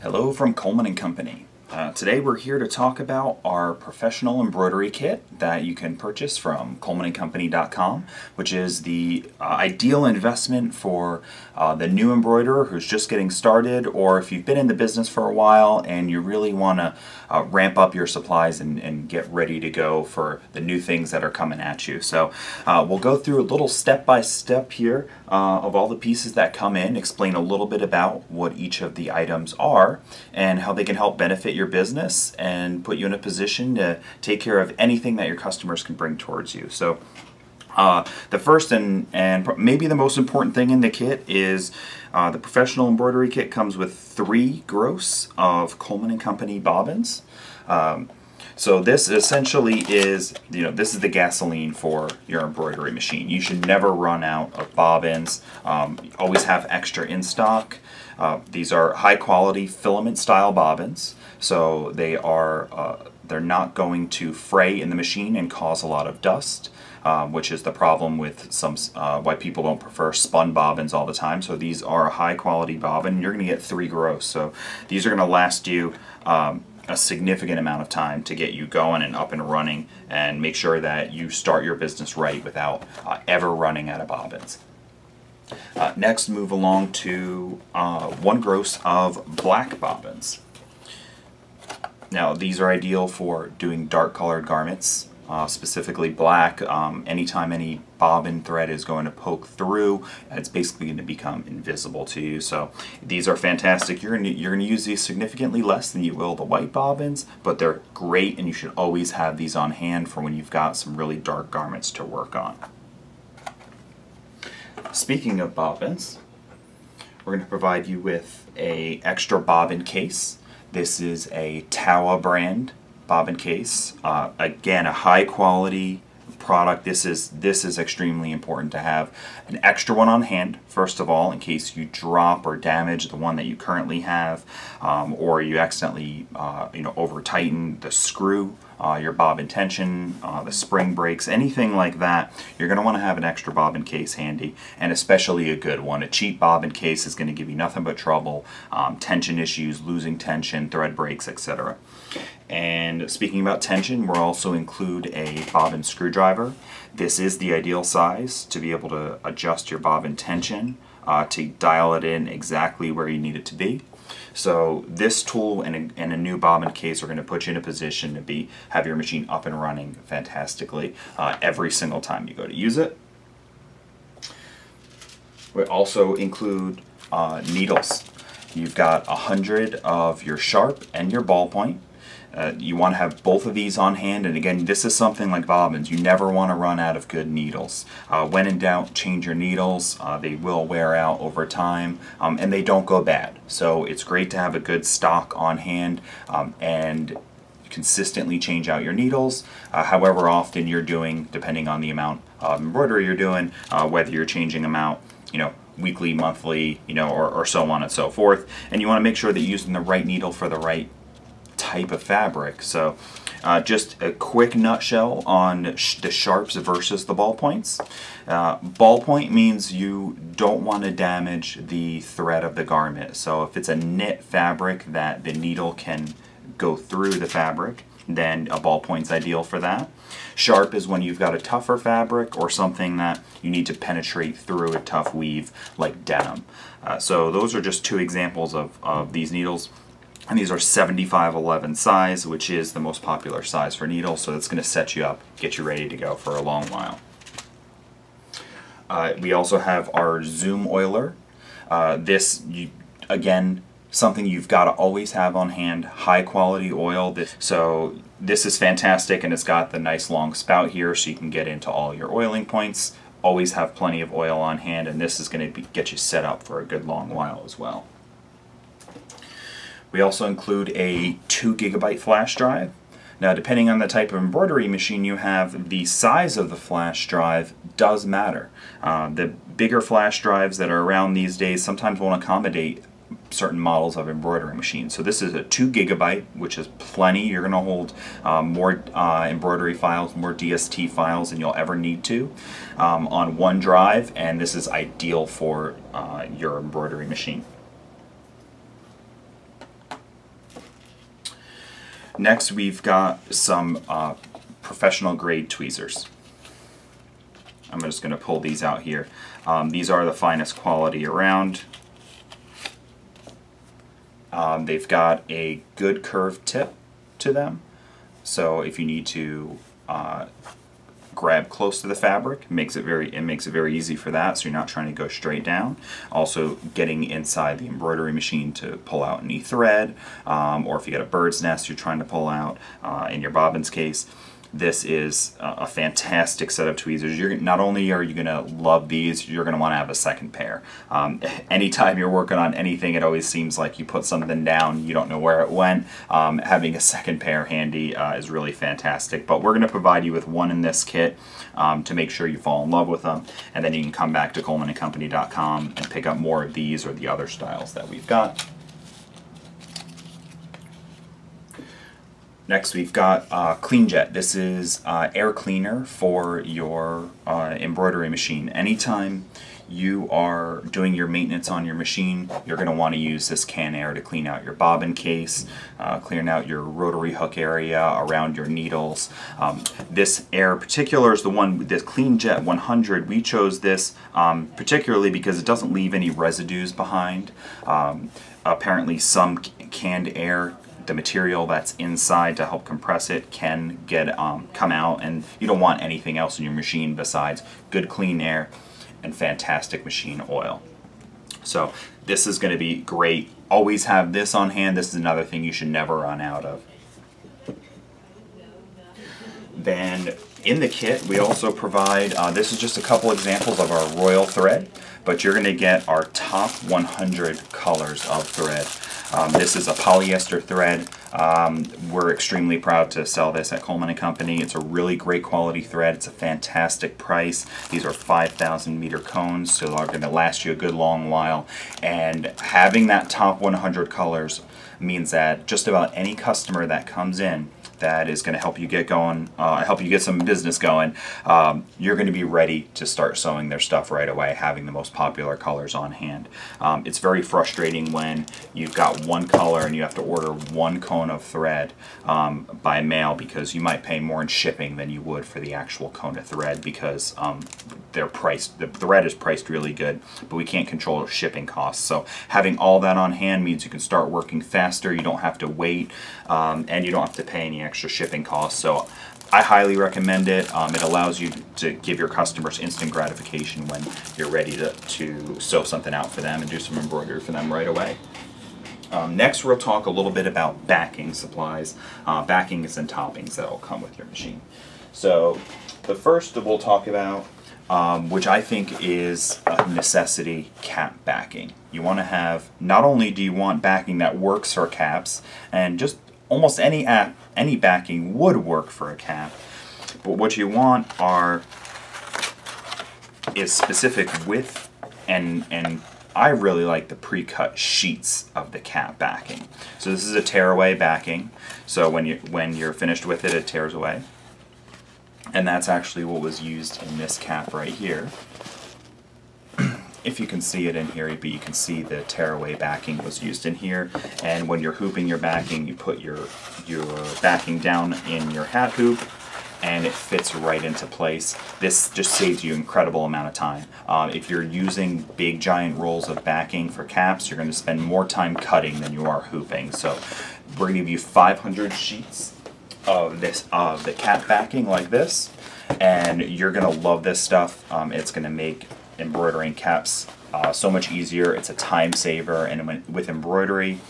Hello from Coleman & Company. Today we're here to talk about our professional embroidery kit that you can purchase from colemanandcompany.com, which is the ideal investment for the new embroiderer who's just getting started, or if you've been in the business for a while and you really want to ramp up your supplies and get ready to go for the new things that are coming at you. So we'll go through a little step-by-step here of all the pieces that come in, explain a little bit about what each of the items are and how they can help benefit your business and put you in a position to take care of anything that your customers can bring towards you. So the first and maybe the most important thing in the kit is the professional embroidery kit comes with 3 gross of Coleman & Company bobbins. So this essentially is, this is the gasoline for your embroidery machine. You should never run out of bobbins. Always have extra in stock. These are high quality filament style bobbins. So they're not going to fray in the machine and cause a lot of dust, which is the problem with some why people don't prefer spun bobbins all the time. So these are a high quality bobbin. You're going to get 3 gross. So these are going to last you a significant amount of time to get you going and up and running, and make sure that you start your business right without ever running out of bobbins. Next, move along to 1 gross of black bobbins. Now these are ideal for doing dark colored garments, specifically black. Anytime any bobbin thread is going to poke through, it's basically going to become invisible to you. So these are fantastic. You're going to use these significantly less than you will the white bobbins, but they're great, and you should always have these on hand for when you've got some really dark garments to work on. Speaking of bobbins, we're going to provide you with an extra bobbin case. This is a Tawa brand bobbin case. Again, a high quality product. This is extremely important to have an extra one on hand, first of all, in case you drop or damage the one that you currently have, or you accidentally over tighten the screw, your bobbin tension, the spring breaks, anything like that. You're going to want to have an extra bobbin case handy, and especially a good one. A cheap bobbin case is going to give you nothing but trouble, tension issues, losing tension, thread breaks, etc. And speaking about tension, we'll also include a bobbin screwdriver. This is the ideal size to be able to adjust your bobbin tension, to dial it in exactly where you need it to be. So this tool and a new bobbin case are going to put you in a position to have your machine up and running fantastically every single time you go to use it. We also include needles. You've got 100 of your sharp and your ballpoint. You want to have both of these on hand, and again, this is something like bobbins. You never want to run out of good needles. When in doubt, change your needles. They will wear out over time, and they don't go bad. So it's great to have a good stock on hand, and consistently change out your needles. However often you're doing, depending on the amount of embroidery you're doing, whether you're changing them out, weekly, monthly, or so on and so forth. And you want to make sure that you're using the right needle for the right type of fabric. So just a quick nutshell on the sharps versus the ballpoints. Ballpoint means you don't want to damage the thread of the garment. So if it's a knit fabric that the needle can go through the fabric, then a ballpoint's ideal for that. Sharp is when you've got a tougher fabric or something that you need to penetrate through a tough weave like denim. So those are just 2 examples of these needles. And these are 75/11 size, which is the most popular size for needles, so it's going to set you up, get you ready to go for a long while. We also have our zoom oiler. Again, something you've got to always have on hand, high quality oil. So this is fantastic, and it's got the nice long spout here so you can get into all your oiling points. Always have plenty of oil on hand, and this is going to get you set up for a good long while as well. We also include a 2 GB flash drive. Now, depending on the type of embroidery machine you have, the size of the flash drive does matter. The bigger flash drives that are around these days sometimes won't accommodate certain models of embroidery machines. So this is a 2 gigabyte, which is plenty. You're going to hold more embroidery files, more DST files than you'll ever need to on one drive, and this is ideal for your embroidery machine. Next, we've got some professional grade tweezers. I'm just going to pull these out here. These are the finest quality around. They've got a good curved tip to them, so if you need to grab close to the fabric, it makes it very easy for that, so you're not trying to go straight down. Also, getting inside the embroidery machine to pull out any thread, or if you got a bird's nest you're trying to pull out in your Bobbins case. This is a fantastic set of tweezers. Not only are you going to love these, you're going to want to have a second pair. Anytime you're working on anything, it always seems like you put something down, you don't know where it went. Having a second pair handy is really fantastic. But we're going to provide you with one in this kit to make sure you fall in love with them. And then you can come back to ColemanandCompany.com and pick up more of these or the other styles that we've got. Next, we've got CleanJet. This is air cleaner for your embroidery machine. Anytime you are doing your maintenance on your machine, you're going to want to use this can air to clean out your bobbin case, clean out your rotary hook area around your needles. This air in particular is the one, this CleanJet 100. We chose this particularly because it doesn't leave any residues behind. Apparently some canned air, the material that's inside to help compress it, can get come out, and you don't want anything else in your machine besides good clean air and fantastic machine oil. So this is going to be great. Always have this on hand. This is another thing you should never run out of. Then in the kit we also provide, this is just a couple examples of our royal thread, but you're going to get our top 100 colors of thread. This is a polyester thread. We're extremely proud to sell this at Coleman & Company. It's a really great quality thread. It's a fantastic price. These are 5,000 meter cones, so they're going to last you a good long while. And having that top 100 colors means that just about any customer that comes in that is going to help you get going, help you get some business going, you're going to be ready to start sewing their stuff right away, having the most popular colors on hand. It's very frustrating when you've got one color and you have to order one cone of thread by mail, because you might pay more in shipping than you would for the actual cone of thread, because they're priced, the thread is priced really good, but we can't control shipping costs. So having all that on hand means you can start working faster, you don't have to wait, and you don't have to pay any extra shipping costs. So I highly recommend it. It allows you to give your customers instant gratification when you're ready to sew something out for them and do some embroidery for them right away. Next we'll talk a little bit about backing supplies, backings and toppings that will come with your machine. So the first that we'll talk about, which I think is a necessity, cap backing. You want to have, not only do you want backing that works for caps, and just almost any backing would work for a cap, but what you want is specific width, and I really like the pre-cut sheets of the cap backing. So this is a tear-away backing, so when you're finished with it, it tears away. And that's actually what was used in this cap right here. If you can see it in here, but you can see the tear-away backing was used in here. And when you're hooping your backing, you put your backing down in your hat hoop, and it fits right into place. This just saves you an incredible amount of time. If you're using big giant rolls of backing for caps, you're going to spend more time cutting than you are hooping. So we're going to give you 500 sheets of the cap backing like this, and you're going to love this stuff. It's going to make embroidering caps so much easier. It's a time saver, and with embroidery,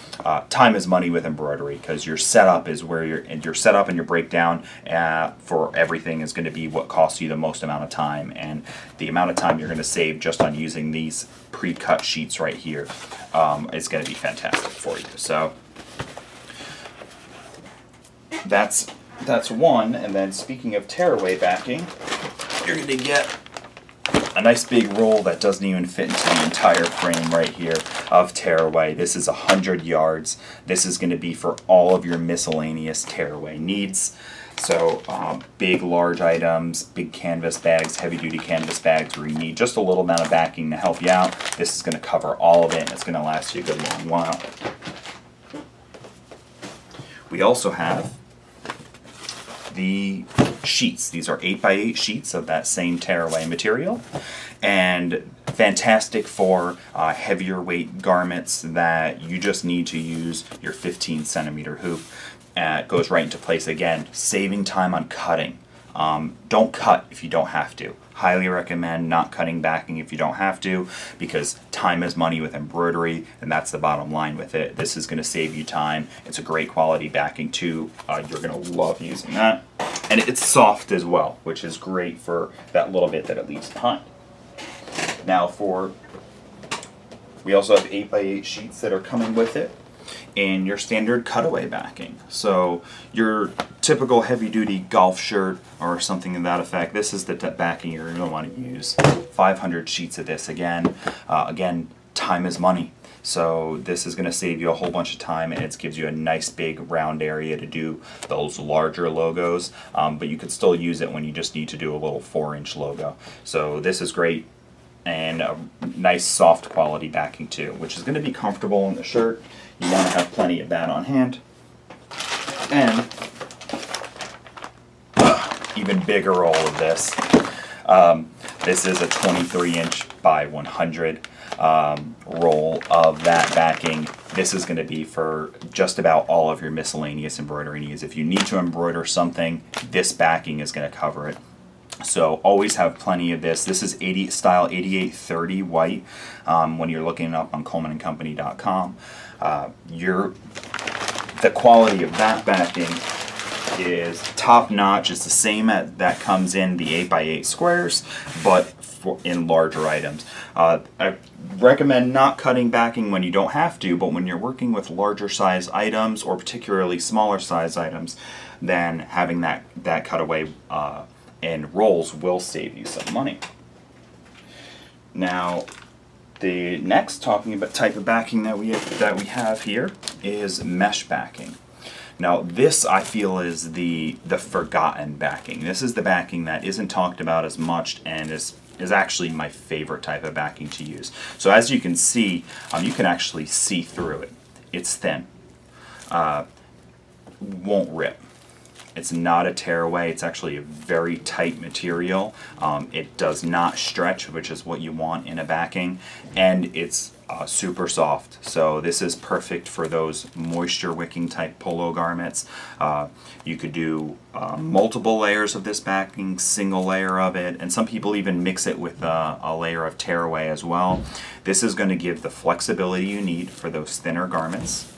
time is money with embroidery, because your setup is where your setup and your breakdown for everything is going to be what costs you the most amount of time, and the amount of time you're going to save just on using these pre-cut sheets right here is going to be fantastic for you. So that's one. And then speaking of tearaway backing, you're going to get a nice big roll that doesn't even fit into the entire frame right here of TearAway. This is 100 yards. This is going to be for all of your miscellaneous TearAway needs. So big, large items, big canvas bags, heavy-duty canvas bags where you need just a little amount of backing to help you out. This is going to cover all of it, and it's going to last you a good long while. We also have the sheets. These are 8x8 sheets of that same TearAway material, and fantastic for heavier weight garments that you just need to use your 15-centimeter hoop. It goes right into place again, saving time on cutting. Don't cut if you don't have to. Highly recommend not cutting backing if you don't have to, because time is money with embroidery, and that's the bottom line with it. This is going to save you time. It's a great quality backing too. You're going to love using that. And it's soft as well, which is great for that little bit that it leaves behind. Now we also have 8x8 sheets that are coming with it in your standard cutaway backing. So your typical heavy-duty golf shirt or something to that effect, this is the backing you're going to want to use. 500 sheets of this again. Again, time is money. So this is going to save you a whole bunch of time, and it gives you a nice big round area to do those larger logos, but you could still use it when you just need to do a little 4-inch logo. So this is great, and a nice soft quality backing too, which is going to be comfortable in the shirt. You want to have plenty of that on hand. And even bigger roll of this. This is a 23-inch by 100 roll of that backing. This is going to be for just about all of your miscellaneous embroidery needs. If you need to embroider something, this backing is going to cover it. So always have plenty of this. This is style 8830 white when you're looking it up on ColemanandCompany.com. The quality of that backing is top notch. It's the same that comes in the 8x8 squares, but in larger items. I recommend not cutting backing when you don't have to, but when you're working with larger size items or particularly smaller size items, then having that cutaway and rolls will save you some money. Now, the next talking about type of backing that we have here is mesh backing. Now this I feel is the forgotten backing. This is the backing that isn't talked about as much and is actually my favorite type of backing to use. So as you can see, you can actually see through it. It's thin. Won't rip. It's not a tearaway. It's actually a very tight material. It does not stretch, which is what you want in a backing, and it's super soft. So this is perfect for those moisture wicking type polo garments. You could do multiple layers of this backing, single layer of it, and some people even mix it with a layer of tearaway as well. This is going to give the flexibility you need for those thinner garments,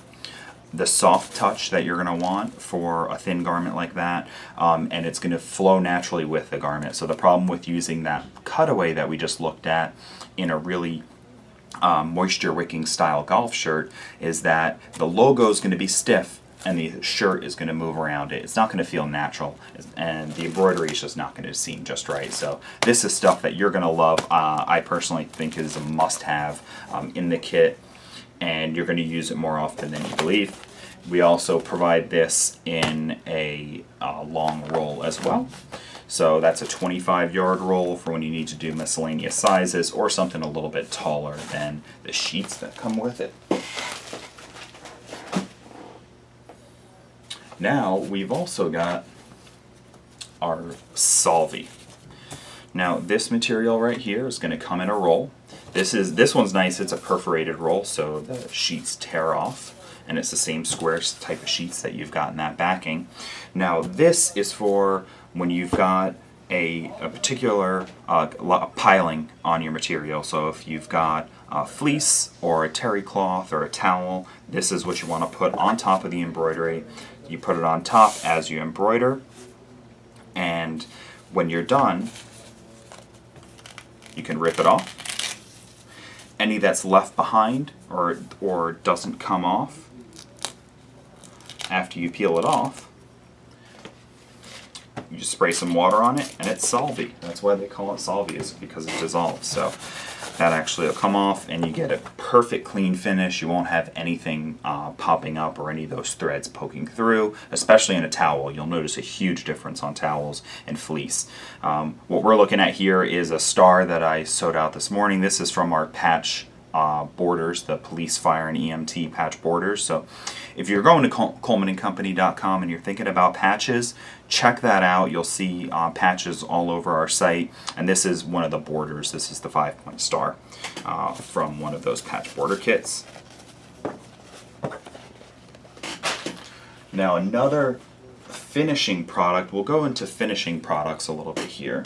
the soft touch that you're going to want for a thin garment like that, and it's going to flow naturally with the garment. So the problem with using that cutaway that we just looked at in a really moisture wicking style golf shirt is that the logo is going to be stiff and the shirt is going to move around it. It's not going to feel natural, and the embroidery is just not going to seem just right. So this is stuff that you're going to love. I personally think is a must-have in the kit, and you're going to use it more often than you believe. We also provide this in a long roll as well. So that's a 25-yard roll for when you need to do miscellaneous sizes or something a little bit taller than the sheets that come with it. Now we've also got our Solvay. Now this material right here is going to come in a roll. This one's nice. It's a perforated roll, so the sheets tear off, and it's the same square type of sheets that you've got in that backing. Now this is for when you've got a particular piling on your material. So if you've got a fleece or a terry cloth or a towel, this is what you want to put on top of the embroidery. You put it on top as you embroider, and when you're done, you can rip it off. Any that's left behind or doesn't come off after you peel it off, you just spray some water on it, and it's solvy. That's why they call it solvy, is because it dissolves. So that actually will come off, and you get a perfect clean finish. You won't have anything popping up or any of those threads poking through, especially in a towel. You'll notice a huge difference on towels and fleece. What we're looking at here is a star that I sewed out this morning. This is from our patch borders, the police, fire, and EMT patch borders. So if you're going to ColemanandCompany.com and you're thinking about patches, check that out. You'll see patches all over our site, and this is one of the borders. This is the 5-point star from one of those patch border kits. Now another finishing product, we'll go into finishing products a little bit here.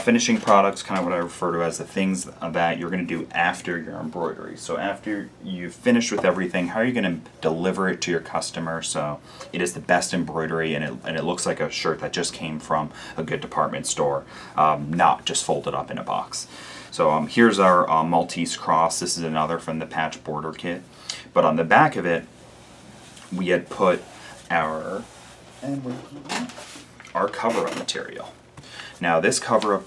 Finishing products, kind of what I refer to as the things that you're going to do after your embroidery. So after you've finished with everything, how are you going to deliver it to your customer so it is the best embroidery and it looks like a shirt that just came from a good department store, not just folded up in a box. So here's our Maltese cross. This is another from the patch border kit. But on the back of it, we had put our cover-up material. Now this cover-up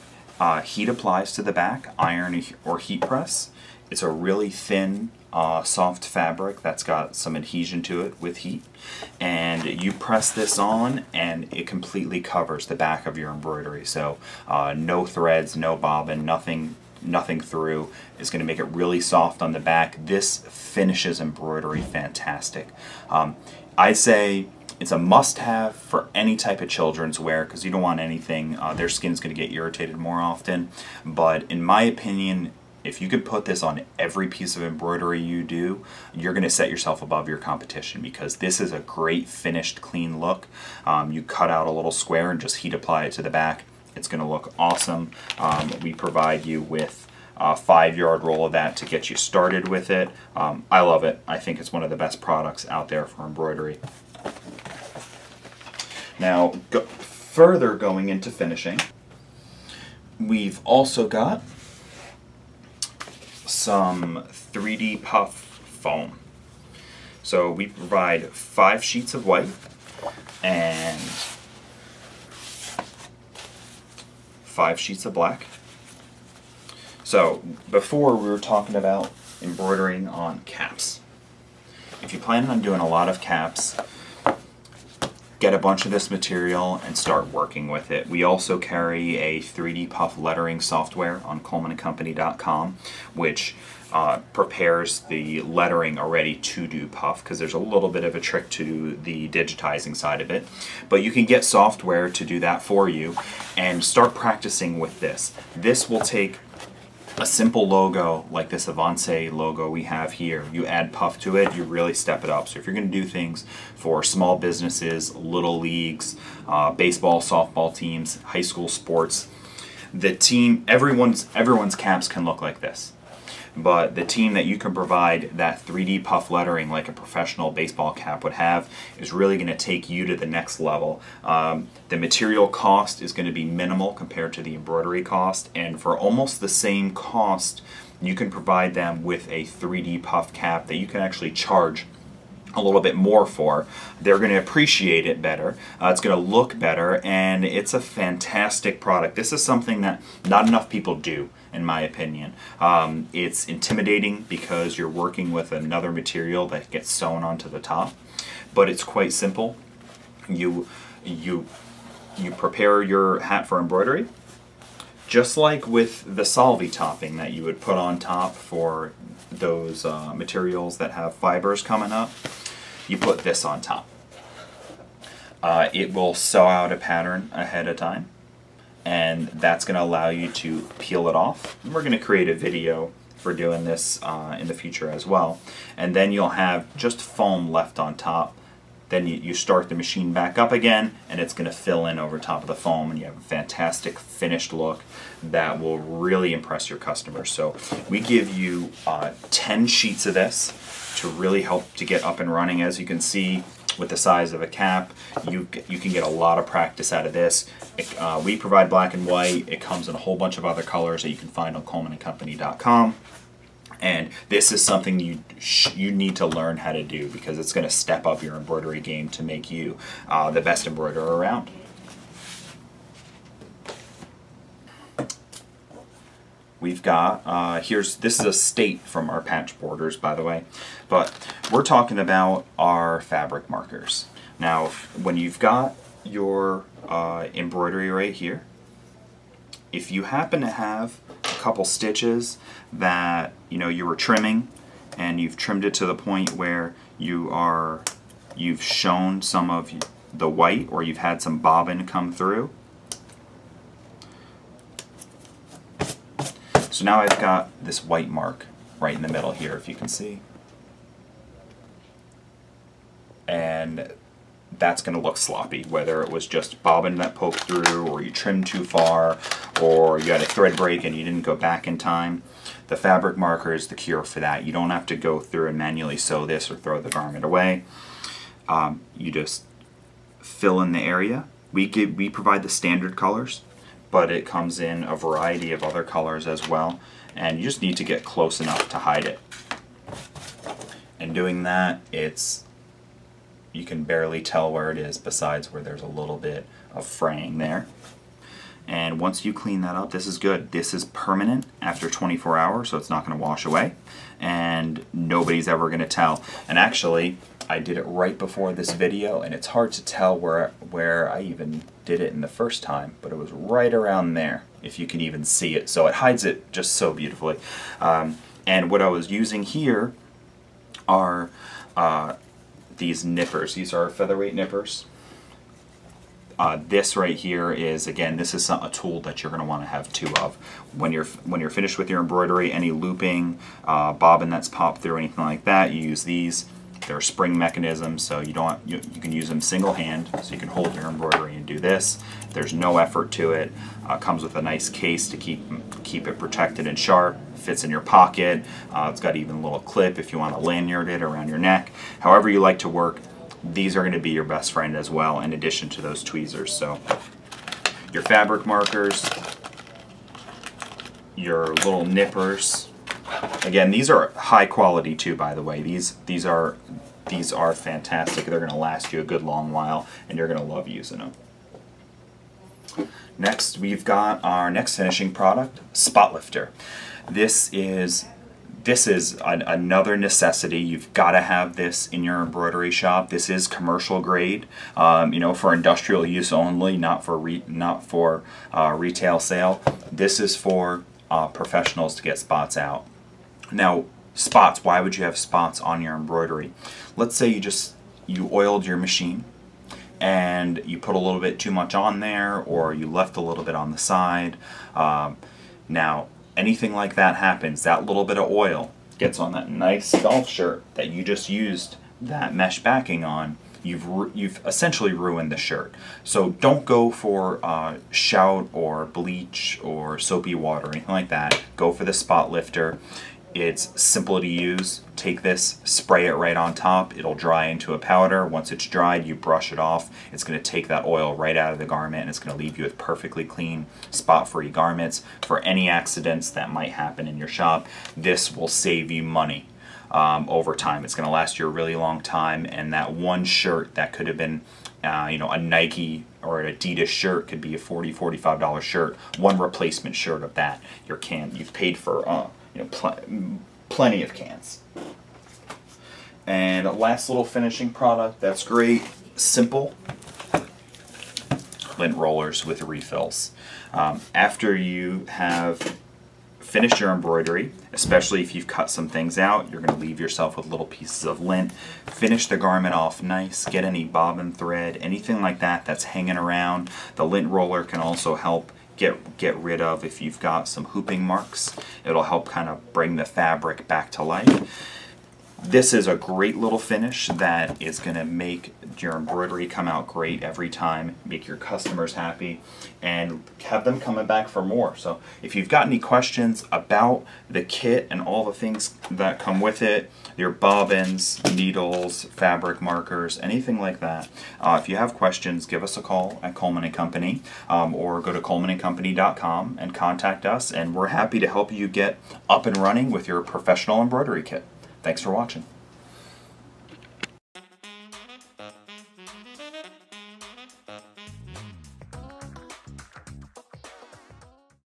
heat applies to the back, iron or heat press. It's a really thin, soft fabric that's got some adhesion to it with heat. And you press this on and it completely covers the back of your embroidery. So no threads, no bobbin, nothing through. Is going to make it really soft on the back. This finishes embroidery fantastic. I'd say it's a must-have for any type of children's wear because you don't want anything, their skin's going to get irritated more often. But in my opinion, if you could put this on every piece of embroidery you do, you're going to set yourself above your competition because this is a great finished, clean look. You cut out a little square and just heat apply it to the back. It's going to look awesome. We provide you with a 5-yard roll of that to get you started with it. I love it. I think it's one of the best products out there for embroidery. Now, further going into finishing, we've also got some 3D puff foam. So we provide 5 sheets of white and 5 sheets of black. So before we were talking about embroidering on caps. If you plan on doing a lot of caps, get a bunch of this material and start working with it. We also carry a 3D puff lettering software on ColemanandCompany.com, which prepares the lettering already to do puff, because there's a little bit of a trick to the digitizing side of it. But you can get software to do that for you and start practicing with this. This will take a simple logo like this Avance logo we have here. You add puff to it, you really step it up. So if you're going to do things for small businesses, little leagues, baseball, softball teams, high school sports, the team, everyone's caps can look like this. But the team that you can provide that 3D puff lettering like a professional baseball cap would have is really going to take you to the next level. The material cost is going to be minimal compared to the embroidery cost, and for almost the same cost you can provide them with a 3D puff cap that you can actually charge a little bit more for. They're going to appreciate it better, it's going to look better, and it's a fantastic product. This is something that not enough people do, in my opinion. It's intimidating because you're working with another material that gets sewn onto the top, but it's quite simple. You prepare your hat for embroidery, just like with the solvy topping that you would put on top for those materials that have fibers coming up. You put this on top. It will sew out a pattern ahead of time, and that's going to allow you to peel it off. And we're going to create a video for doing this in the future as well. And then you'll have just foam left on top. Then you start the machine back up again, and it's going to fill in over top of the foam, and you have a fantastic finished look that will really impress your customers. So we give you 10 sheets of this to really help to get up and running. As you can see, with the size of a cap, you can get a lot of practice out of this. We provide black and white. It comes in a whole bunch of other colors that you can find on ColemanandCompany.com. And this is something you need to learn how to do, because it's going to step up your embroidery game to make you the best embroiderer around. we've got, this is a state from our patch borders, by the way, but we're talking about our fabric markers. Now, when you've got your embroidery right here, if you happen to have a couple stitches that you were trimming and you've trimmed it to the point where you've shown some of the white, or you've had some bobbin come through. So now I've got this white mark right in the middle here, if you can see. And that's going to look sloppy, whether it was just bobbin that poked through, or you trimmed too far, or you had a thread break and you didn't go back in time. The fabric marker is the cure for that. You don't have to go through and manually sew this or throw the garment away. You just fill in the area. We provide the standard colors, but it comes in a variety of other colors as well, and you just need to get close enough to hide it. And doing that, you can barely tell where it is, besides where there's a little bit of fraying there. And once you clean that up, this is good. This is permanent after 24 hours, so it's not going to wash away, and nobody's ever going to tell. And actually, I did it right before this video, and it's hard to tell where I even did it in the first time, but it was right around there, if you can even see it. So it hides it just so beautifully. And what I was using here are these nippers. These are featherweight nippers. This right here is, again, this is a tool that you're going to want to have two of. When you're finished with your embroidery, any looping, bobbin that's popped through, anything like that, you use these. They're spring mechanisms, so you can use them single hand, so you can hold your embroidery and do this. There's no effort to it. Comes with a nice case to keep it protected and sharp. Fits in your pocket. It's got even a little clip if you want to lanyard it around your neck. However you like to work, these are going to be your best friend as well, in addition to those tweezers. So your fabric markers, your little nippers. Again, these are high quality too, by the way. These are fantastic. They're going to last you a good long while, and you're going to love using them. Next, we've got our next finishing product, spot lifter. This is another necessity. You've got to have this in your embroidery shop. This is commercial grade, for industrial use only, not for retail sale. This is for professionals to get spots out. Now, spots. Why would you have spots on your embroidery? Let's say you oiled your machine and you put a little bit too much on there, or you left a little bit on the side. Now, anything like that happens, that little bit of oil gets on that nice golf shirt that you just used that mesh backing on. You've essentially ruined the shirt. So don't go for shout or bleach or soapy water or anything like that. Go for the spot lifter. It's simple to use. Take this, spray it right on top. It'll dry into a powder. Once it's dried, you brush it off. It's going to take that oil right out of the garment, and it's going to leave you with perfectly clean, spot-free garments. For any accidents that might happen in your shop, this will save you money over time. It's going to last you a really long time, and that one shirt that could have been a Nike or an Adidas shirt could be a $40, $45 shirt. One replacement shirt of that, you've paid for plenty of cans. And last little finishing product that's great, simple, lint rollers with refills. After you have finished your embroidery, especially if you've cut some things out, you're going to leave yourself with little pieces of lint. Finish the garment off nice, get any bobbin thread, anything like that that's hanging around. The lint roller can also help get rid of if you've got some hooping marks. It'll help kind of bring the fabric back to life. This is a great little finish that is going to make your embroidery come out great every time, make your customers happy, and have them coming back for more. So if you've got any questions about the kit and all the things that come with it, your bobbins, needles, fabric markers, anything like that, if you have questions, give us a call at Coleman & Company, or go to colemanandcompany.com and contact us, and we're happy to help you get up and running with your professional embroidery kit. Thanks for watching.